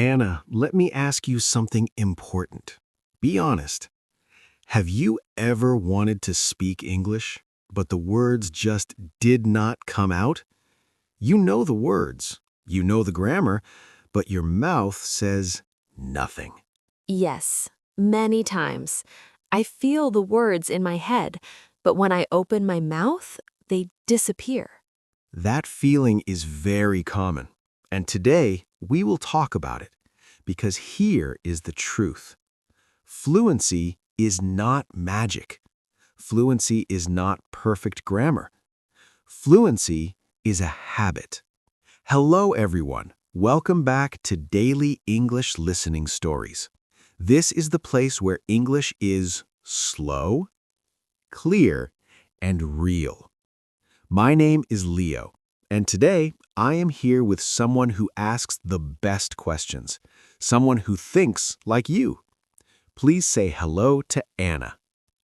Anna, let me ask you something important. Be honest. Have you ever wanted to speak English, but the words just did not come out? You know the words, you know the grammar, but your mouth says nothing. Yes, many times. I feel the words in my head, but when I open my mouth, they disappear. That feeling is very common, and today we will talk about it, because here is the truth. Fluency is not magic. Fluency is not perfect grammar. Fluency is a habit. Hello, everyone. Welcome back to Daily English Listening Stories. This is the place where English is slow, clear, and real. My name is Leo, and today I am here with someone who asks the best questions, someone who thinks like you. Please say hello to Anna.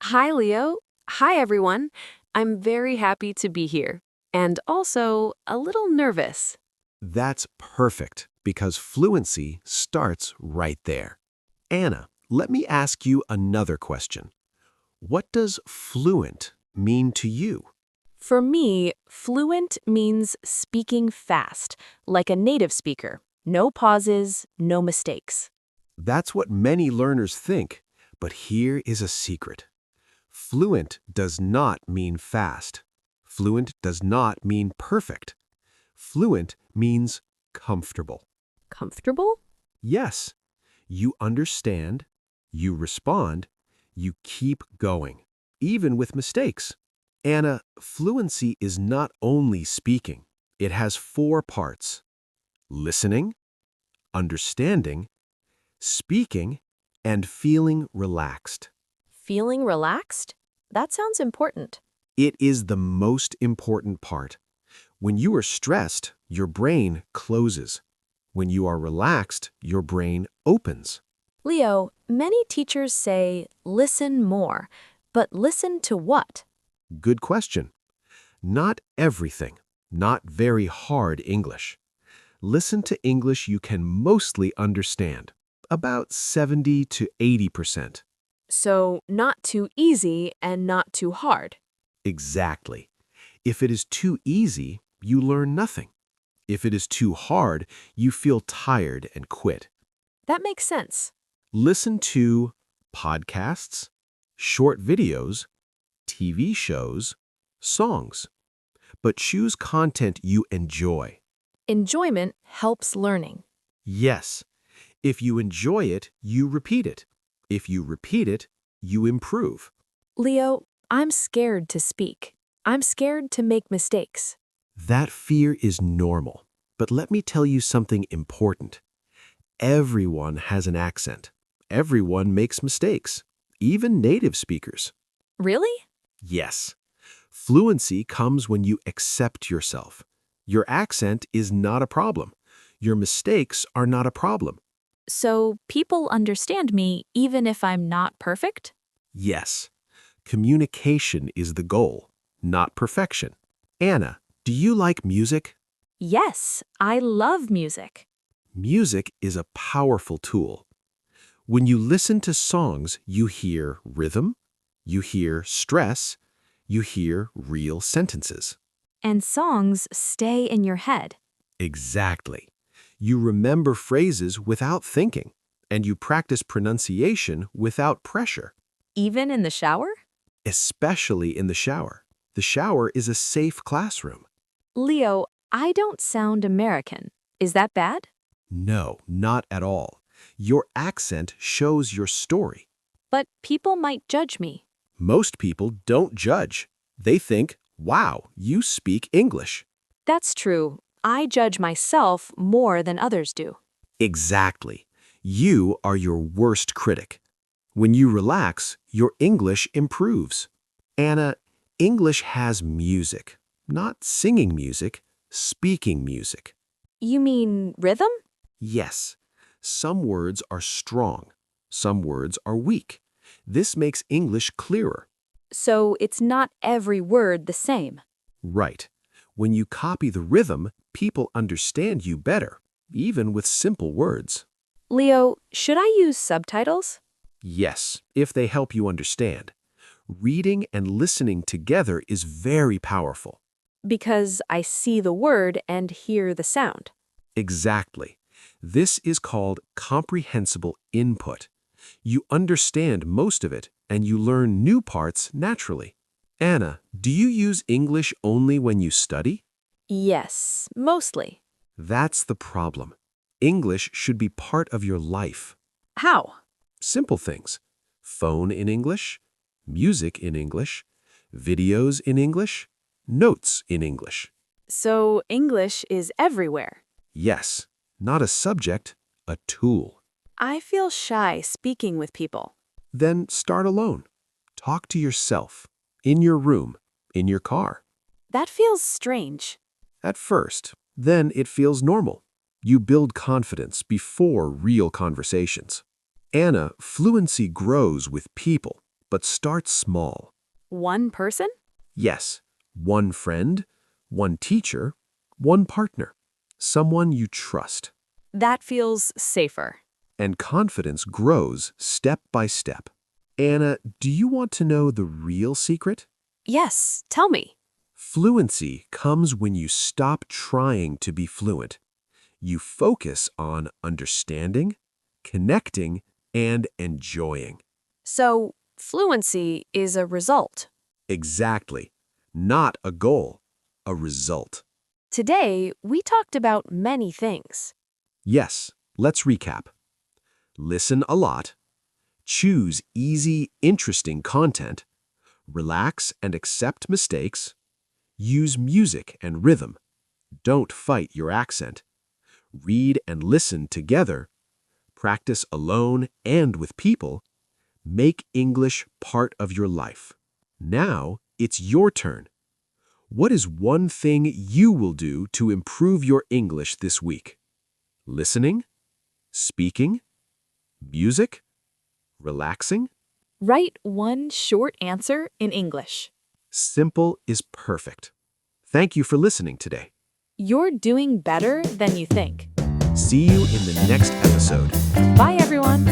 Hi, Leo. Hi, everyone. I'm very happy to be here, and also a little nervous. That's perfect, because fluency starts right there. Anna, let me ask you another question. What does fluent mean to you? For me, fluent means speaking fast, like a native speaker. No pauses, no mistakes. That's what many learners think, but here is a secret. Fluent does not mean fast. Fluent does not mean perfect. Fluent means comfortable. Comfortable? Yes, you understand, you respond, you keep going, even with mistakes. Anna, fluency is not only speaking. It has 4 parts: listening, understanding, speaking, and feeling relaxed. Feeling relaxed? That sounds important. It is the most important part. When you are stressed, your brain closes. When you are relaxed, your brain opens. Leo, many teachers say, listen more. But listen to what? Good question. Not everything, not very hard English. Listen to English you can mostly understand, about 70 to 80%. So, not too easy and not too hard. Exactly. If it is too easy, you learn nothing. If it is too hard, you feel tired and quit. That makes sense. Listen to podcasts, short videos, TV shows, songs. But choose content you enjoy. Enjoyment helps learning. Yes, if you enjoy it, you repeat it. If you repeat it, you improve. Leo, I'm scared to speak. I'm scared to make mistakes. That fear is normal. But let me tell you something important. Everyone has an accent. Everyone makes mistakes, even native speakers. Really? Yes. Fluency comes when you accept yourself. Your accent is not a problem. Your mistakes are not a problem. So, people understand me even if I'm not perfect? Yes. Communication is the goal, not perfection. Anna, do you like music? Yes, I love music. Music is a powerful tool. When you listen to songs, you hear rhythm, you hear stress, you hear real sentences. And songs stay in your head. Exactly. You remember phrases without thinking, and you practice pronunciation without pressure, Even in the shower? especially in the shower. The shower is a safe classroom. Leo, I don't sound American. Is that bad? No, not at all. Your accent shows your story. But people might judge me. Most people don't judge. They think, wow, you speak English. That's true. I judge myself more than others do. Exactly. You are your worst critic. When you relax, your English improves. Anna, English has music. Not singing music, speaking music. You mean rhythm? Yes, some words are strong. Some words are weak. This makes English clearer. So it's not every word the same. Right. When you copy the rhythm, people understand you better, even with simple words. Leo, should I use subtitles? Yes, if they help you understand. Reading and listening together is very powerful. Because I see the word and hear the sound. Exactly. This is called comprehensible input. You understand most of it, and you learn new parts naturally. Anna, do you use English only when you study? Yes, mostly. That's the problem. English should be part of your life. How? Simple things. Phone in English, music in English, videos in English, notes in English. So English is everywhere. Yes, not a subject, a tool. I feel shy speaking with people. Then start alone. Talk to yourself, in your room, in your car. That feels strange. At first, then it feels normal. You build confidence before real conversations. Anna, fluency grows with people, but starts small. One person? Yes, one friend, one teacher, one partner, someone you trust. That feels safer. And confidence grows step by step. Anna, do you want to know the real secret? Yes, tell me. Fluency comes when you stop trying to be fluent. You focus on understanding, connecting, and enjoying. So, fluency is a result. Exactly. Not a goal, a result. Today, we talked about many things. Yes, let's recap. Listen a lot. Choose easy, interesting content. Relax and accept mistakes. Use music and rhythm. Don't fight your accent. Read and listen together. Practice alone and with people. Make English part of your life. Now, it's your turn. What is one thing you will do to improve your English this week? Listening? Speaking? Music? Relaxing? Write one short answer in English. Simple is perfect. Thank you for listening today. You're doing better than you think. See you in the next episode. Bye, everyone.